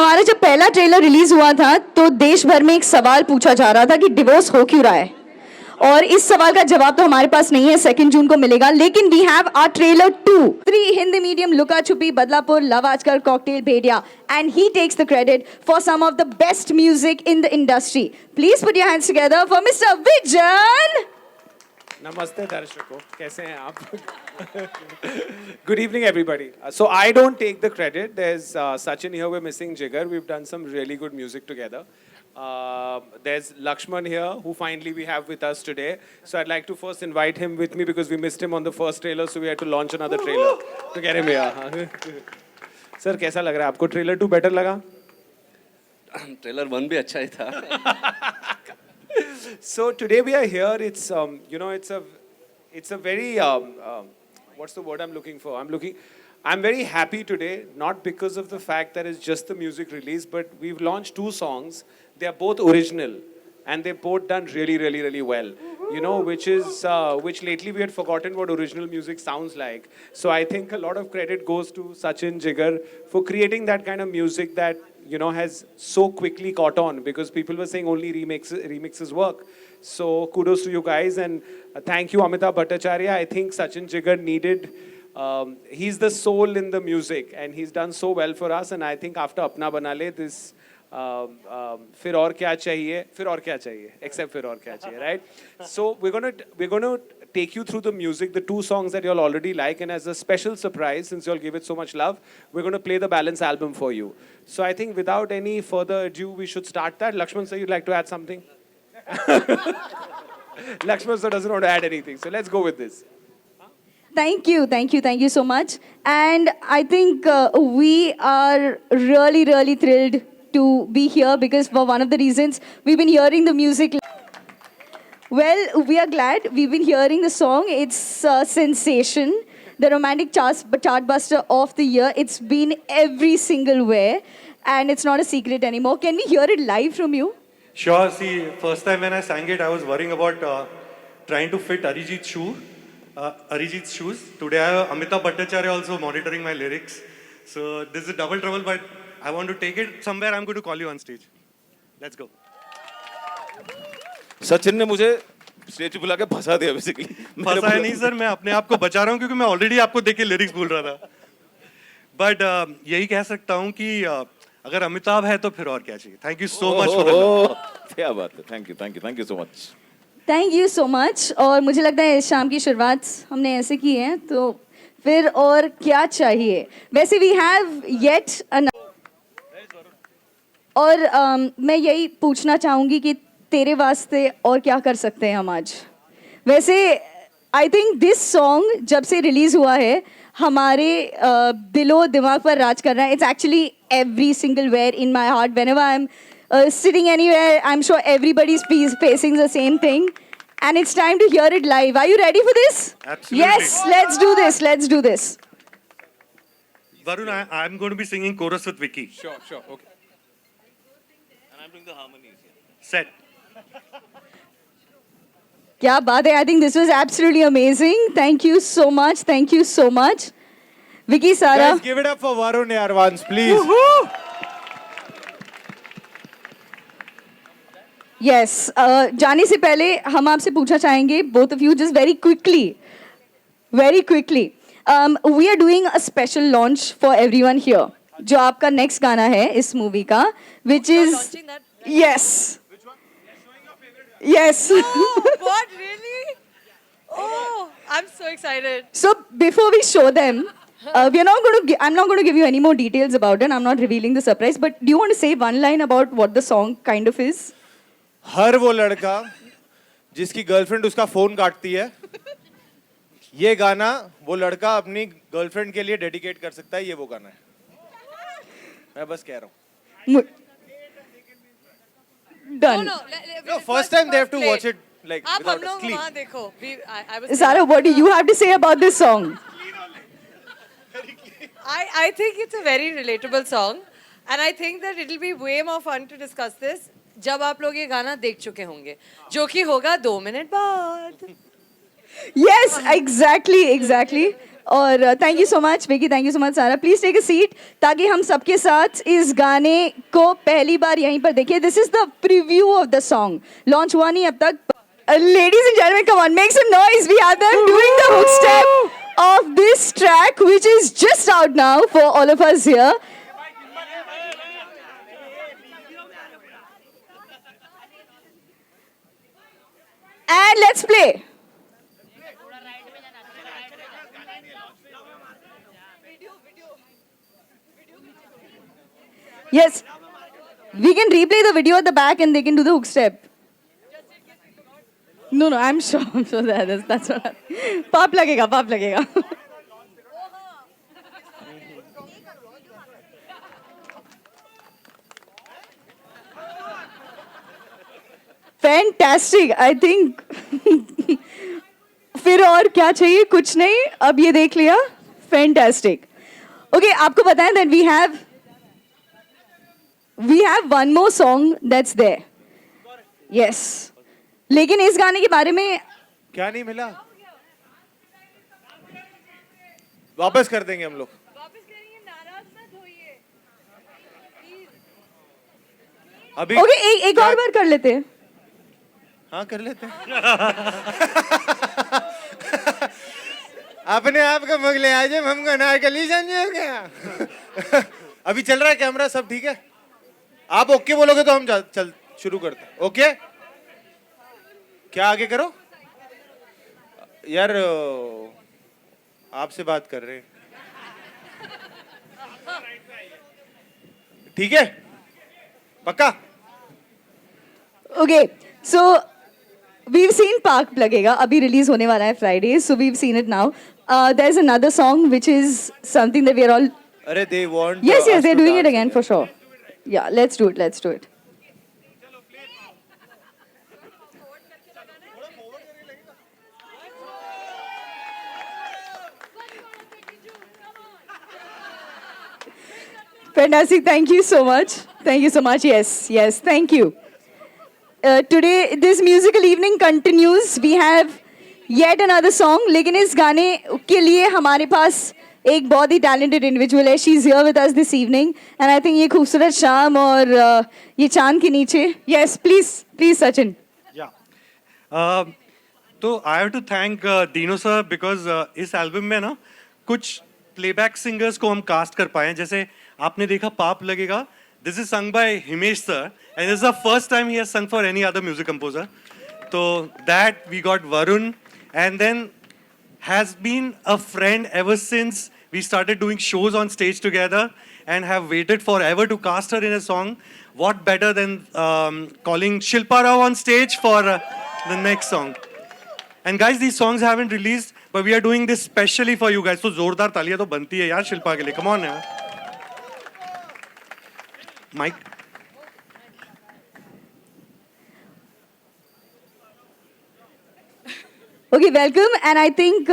हमारा जब पहला ट्रेलर रिलीज हुआ था तो देश भर में एक सवाल पूछा जा रहा था कि डिवोर्स हो क्यों रहा है, और इस सवाल का जवाब तो हमारे पास नहीं है, 2 जून को मिलेगा। लेकिन we have our trailer 2, 3 Hindi Medium, Luka Chuppi, Badlapur, Love Aajkal, Cocktail, Bhediya, and he takes the credit for some of the best music in the industry. Please put your hands together for mister Vijan. नमस्ते दर्शकों, कैसे हैं आप? Good evening everybody. So I don't take the credit. There's Sachin here, we're missing Jigar. We've done some really good music together. There's Lakshman here, who finally we have with us today. So I'd like to first invite him with me because we missed him on the first trailer, so we had to launch another trailer to get him here. Sir, कैसा लग रहा है आपको? Trailer 2 better लगा? Trailer 1 भी अच्छा ही था. So today we are here. It's it's a very what's the word I'm looking for? I'm very happy today, not because of the fact that it's just the music release, but we've launched 2 songs. They are both original, and they've both done really, really, really well. You know, which lately we had forgotten what original music sounds like. So I think a lot of credit goes to Sachin, Jigar for creating that kind of music that has so quickly caught on, because people were saying only remixes work. So kudos to you guys, and thank you Amitabh Bhattacharya. I think Sachin Jigar needed, he's the soul in the music, and he's done so well for us. And I think after Apna Bana Le, this फिर और क्या चाहिए, except फिर और क्या चाहिए, right? So we're gonna take you through the music, the 2 songs that you all already like, and as a special surprise, since you all give it so much love, we're going to play the balance album for you. So I think without any further ado, we should start that. Lakshman sir, you'd like to add something? Lakshman sir doesn't want to add anything, so let's go with this. Thank you so much. And I think we are really, really thrilled to be here, because for one of the reasons we've been hearing the music. Well, we are glad. We've been hearing the song. It's a sensation. The romantic chartbuster of the year. It's been every single where, and it's not a secret anymore. Can we hear it live from you? Sure. See, first time when I sang it, I was worrying about trying to fit Arijit's shoes. Today I have Amitabh Bhattacharya also monitoring my lyrics. So this is double trouble, but I want to take it somewhere. I'm going to call you on stage. Let's go. Sachin ने मुझे stage पे बुला के फंसा दिया basically. फंसा नहीं sir, मैं अपने आप को बचा रहा हूँ क्योंकि मैं ऑलरेडी आपको देख के लिरिक्स बोल रहा था. बट यही कह सकता हूँ कि अगर अमिताभ है तो फिर और क्या चाहिए. Thank you so much for the. क्या बात है. Thank you so much. Thank you so much. और मुझे लगता है इस शाम की शुरुआत हमने ऐसे की है, तो फिर और क्या चाहिए. वैसे वी हैव येट और मैं यही पूछना चाहूँगी कि तेरे वास्ते और क्या कर सकते हैं हम आज. वैसे आई थिंक दिस सॉन्ग जब से रिलीज हुआ है हमारे दिलो दिमाग पर राज कर रहा है. It's actually every single where in my heart. Whenever I am sitting anywhere, I am sure everybody is facing the same thing, and it's time to hear it live. Are you ready for this? Absolutely. Yes, let's do this. Varun, I'm going to be singing chorus with Vicky. Sure, okay. And I'm doing the harmonies. Set. क्या बात है. I think this was absolutely amazing. Thank you so much. Vicky, Sara. Guys, give it up for Varun yaar once, please. Woohoo! Yes. जाने से पहले हम आपसे पूछना चाहेंगे, both of you, just very quickly. We are doing a special launch for everyone here. जो आपका next गाना है इस movie का, which is launching that? Yes. Which one? You're showing your favorite. Yes. Oh, what, really? Oh, I'm so excited. So before we show them, I'm not going to give you any more details about it. I'm not revealing the surprise. But do you want to say one line about what the song kind of is? हर वो लड़का जिसकी girlfriend उसका phone काटती है, ये गाना वो लड़का अपनी गर्लफ्रेंड के लिए डेडिकेट कर सकता है. ये वो गाना है. मैं बस कह रहा हूँ. Done. No, first time they have to watch it like आप हम without a लोग clean. वहाँ देखो. I was. Sara, what do you have to say about this song? I think it's a very relatable song, and I think that it'll be way more fun to discuss this जब आप लोग ये गाना देख चुके होंगे, जो कि होगा 2 मिनट बाद. Yes, exactly. और thank you so much Vicky, thank you so much सारा. प्लीज टेक अ सीट ताकि हम सबके साथ इस गाने को पहली बार यहीं पर देखिए. This is the preview of the song. Launch हुआ नहीं अब तक. Ladies and gentlemen, come on, make some noise. We have them doing the hook step of this track, which is just out now for all of us here. And let's play. Yes, we can replay the video at the back and they can do the hook step. No, I'm sure that's what. पाप लगेगा, पाप लगेगा. Fantastic, I think. फिर और क्या चाहिए? कुछ नहीं. अब ये देख लिया. Fantastic. Okay, आपको पता है that we have one more song that's there. Yes. लेकिन इस गाने के बारे में क्या नहीं मिला? वापस कर देंगे हम लोग. अभी ओके, एक और बार कर लेते हैं. हाँ कर लेते हैं. अपने आप को मुगले आजम हमको नारकली समझे क्या? अभी चल रहा है कैमरा, सब ठीक है. आप ओके बोलोगे तो हम चल शुरू करते हैं. ओके, क्या आगे करो यार, आपसे बात कर रहे हैं. ठीक है, पक्का. ओके, सो we've seen पार्क लगेगा. अभी रिलीज होने वाला है Friday, so we've seen it now. There's another song which is something that we are all. अरे they want. Yes, us they're to doing it dance again for sure. Yeah, let's do it. Fantastic. Thank you so much. Yes. Thank you. Today, this musical evening continues. We have yet another song. लेकिन इस गाने के लिए हमारे पास एक बहुत ही talented individual है. She's here with us this evening. And I think ये खूबसूरत शाम और ये चांद के नीचे. Yes, please, Sachin. Yeah. तो I have to thank Dino sir because इस एल्बम में ना कुछ प्लेबैक सिंगर्स को हम कास्ट कर पाए. जैसे आपने देखा पाप लगेगा, this is sung by Himesh sir and this is the first time he has sung for any other music composer. तो that we got Varun and then has been a friend ever since we started doing shows on stage together and have waited forever to cast her in a song. What better than calling Shilpa Rao on stage for the next song. And guys, these songs haven't released, but we are doing this specially for you guys. So जोरदार तालियां तो बनती है यार शिल्पा के लिए. Come on यार. Mike. Okay, welcome. And I think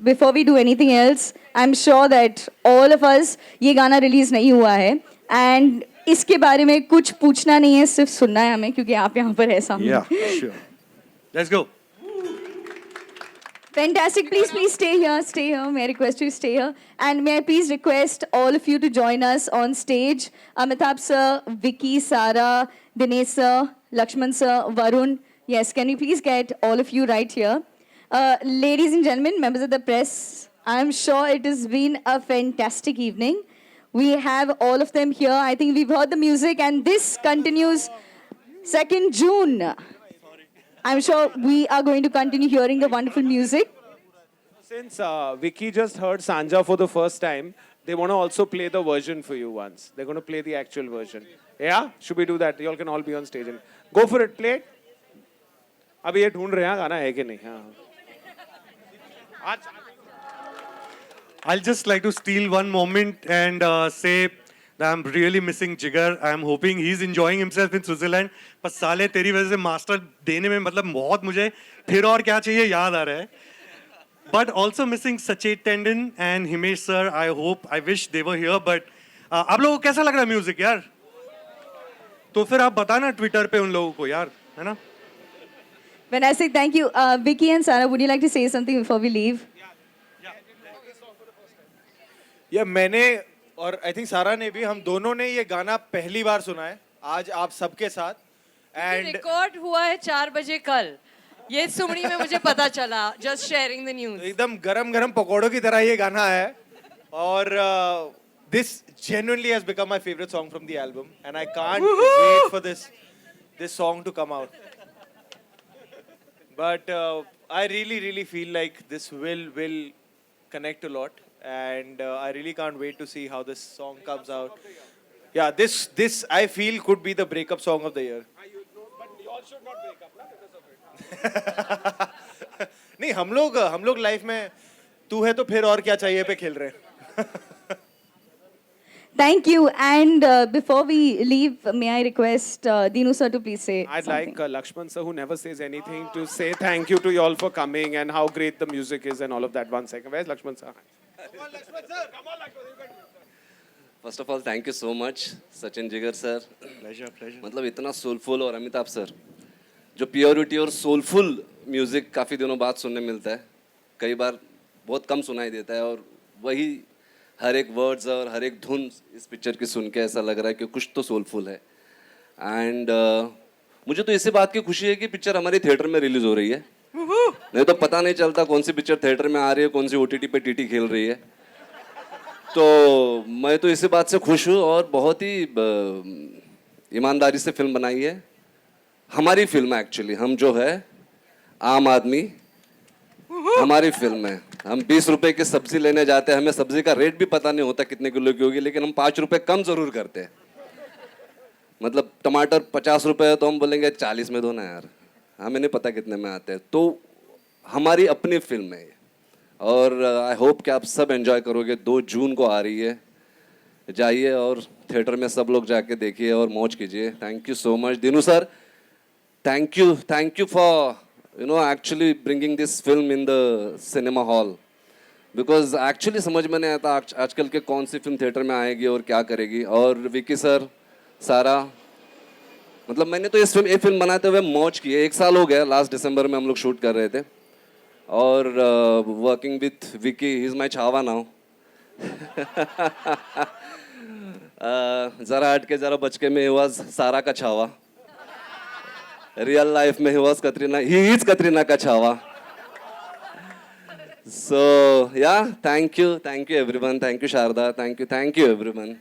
before we do anything else, I'm sure that all of us, ये गाना रिलीज नहीं हुआ है and इसके बारे में कुछ पूछना नहीं है, सिर्फ सुनना है हमें क्योंकि आप यहाँ पर है सामने. Yeah, sure. Let's go. Fantastic. Please stay here. May I request you to stay here? And may I please request all of you to join us on stage. Amitabh sir, Vicky, Sara, Dinesh sir, Lakshman sir, Varun. Yes, can we please get all of you right here? Ladies and gentlemen, members of the press, I'm sure it has been a fantastic evening. We have all of them here. I think we've heard the music and this continues 2nd June. I'm sure we are going to continue hearing the wonderful music. Since Vicky just heard Sanja for the first time, they want to also play the version for you once. They're going to play the actual version. Yeah? Should we do that? You all can all be on stage. And go for it. Play it. अभी ये ढूंढ रहे हैं गाना है कि नहीं. हाँ. I'll just like to steal one moment and say that I'm really missing Jigar. I'm hoping he's enjoying himself in Switzerland. पर साले तेरी वजह से मास्टर देने में मतलब बहुत मुझे फिर और क्या चाहिए याद आ रहा है. But also missing Sachet Tendon and Himesh sir. I wish they were here. But आप लोगों को कैसा लग रहा है म्यूजिक यार? तो फिर आप बताना ट्विटर पे उन लोगों को यार, है ना? Fantastic. Thank you. Vicky and Sara, would you like to say something before we leave? या मैंने और आई थिंक सारा ने भी, हम दोनों ने ये गाना पहली बार सुना है आज आप सबके साथ. एंड रिकॉर्ड हुआ है 4 बजे कल. ये सुमड़ी में मुझे पता चला. Just sharing the news. एकदम गरम गरम पकौड़ों की तरह ये गाना है. और this genuinely has become my favorite song from the album, and I can't wait for this song to come out. But I really feel like this will connect a lot, and I really can't wait to see how this song comes out. Yeah, this I feel could be the breakup song of the year. नहीं, हम लोग life में तू है तो फिर और क्या चाहिए पे खेल रहे हैं. Thank you. And before we leave, may I request Dinu sir to please say I'd something. like Lakshman sir, who never says anything, to say thank you to you all for coming and how great the music is and all of that. 1 second. Where's Lakshman sir? First of all thank you so much Sachin Jigar sir. Pleasure. मतलब इतना soulful. और Amitabh sir, जो purity और soulful music काफ़ी दिनों बाद सुनने मिलता है. कई बार बहुत कम सुनाई देता है, और वही हर एक वर्ड्स और हर एक धुन इस पिक्चर की सुन के ऐसा लग रहा है कि कुछ तो सोलफुल है. एंड मुझे तो इसी बात की खुशी है कि पिक्चर हमारे थिएटर में रिलीज हो रही है. नहीं तो पता नहीं चलता कौन सी पिक्चर थिएटर में आ रही है, कौन सी OTT पे टीटी खेल रही है. तो मैं तो इसी बात से खुश हूँ. और बहुत ही ईमानदारी से फिल्म बनाई है. हमारी फिल्म है एक्चुअली. हम जो है आम आदमी, हमारी फिल्म है. हम 20 रुपए की सब्जी लेने जाते हैं, हमें सब्जी का रेट भी पता नहीं होता कितने किलो की होगी, लेकिन हम 5 रुपए कम जरूर करते हैं. मतलब टमाटर 50 रुपए है तो हम बोलेंगे 40 में दो ना यार, हमें नहीं पता कितने में आते हैं. तो हमारी अपनी फिल्म है ये. और आई होप कि आप सब एंजॉय करोगे. 2 जून को आ रही है. जाइए और थिएटर में सब लोग जाके देखिए और मौज कीजिए. Thank you so much Dinu sir. Thank you for actually bringing this film in the cinema hall, because actually समझ में नहीं आता आजकल के कौन सी फिल्म थिएटर में आएगी और क्या करेगी. और विकी सर, सारा, मतलब मैंने तो ये फिल्म बनाते हुए मौज की है. 1 साल हो गया. लास्ट दिसंबर में हम लोग शूट कर रहे थे. और working with Vicky, he is my Chhaava now. ज़रा हट के ज़रा बच के में वॉज सारा का छावा. रियल लाइफ में he was Katrina, he is Katrina का Chhaava. So ya thank you everyone. Thank you Sharda. Thank you everyone.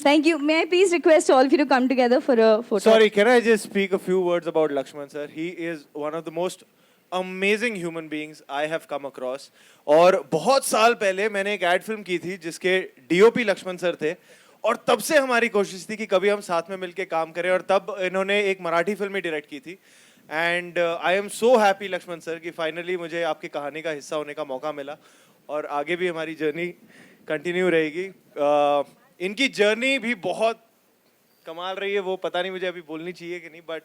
Thank you. May I please request all of you to come together for a photo? Sorry, can I just speak a few words about Lakshman sir? He is one of the most amazing human beings I have come across. और बहुत साल पहले मैंने एक ad film की थी जिसके DOP Lakshman sir थे. और तब से हमारी कोशिश थी कि कभी हम साथ में मिलके काम करें. और तब इन्होंने एक मराठी फिल्म ही डायरेक्ट की थी. And I am so happy Laxman sir कि फाइनली मुझे आपकी कहानी का हिस्सा होने का मौका मिला. और आगे भी हमारी जर्नी कंटिन्यू रहेगी. इनकी जर्नी भी बहुत कमाल रही है. वो पता नहीं मुझे अभी बोलनी चाहिए कि नहीं, but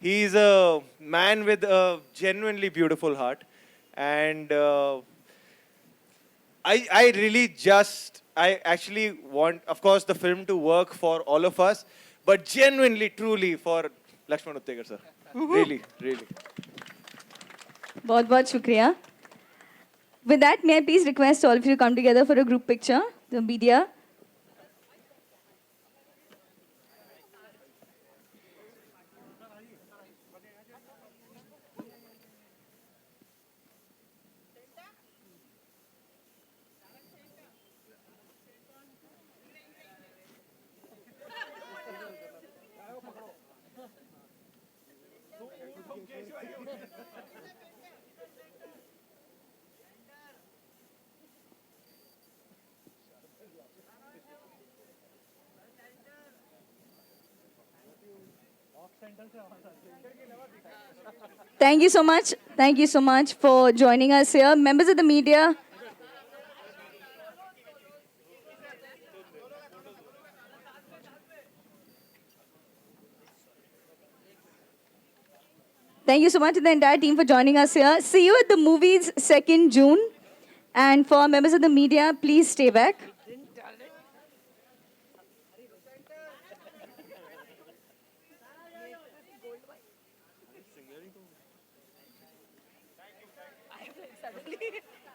he is a man with a genuinely beautiful heart. And I really I actually want, of course, the film to work for all of us, but genuinely, truly for Lakshman Uttekar sir. Really. बहुत बहुत शुक्रिया. With that, may I please request all of you to come together for a group picture, the media. Thank you so much. Thank you so much for joining us here. Members of the media. Thank you so much to the entire team for joining us here. See you at the movies 2nd June. And for members of the media, please stay back.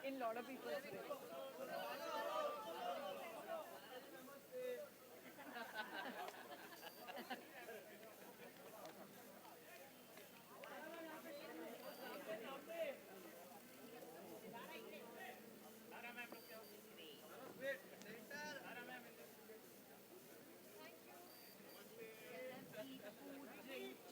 in lot of people's brains.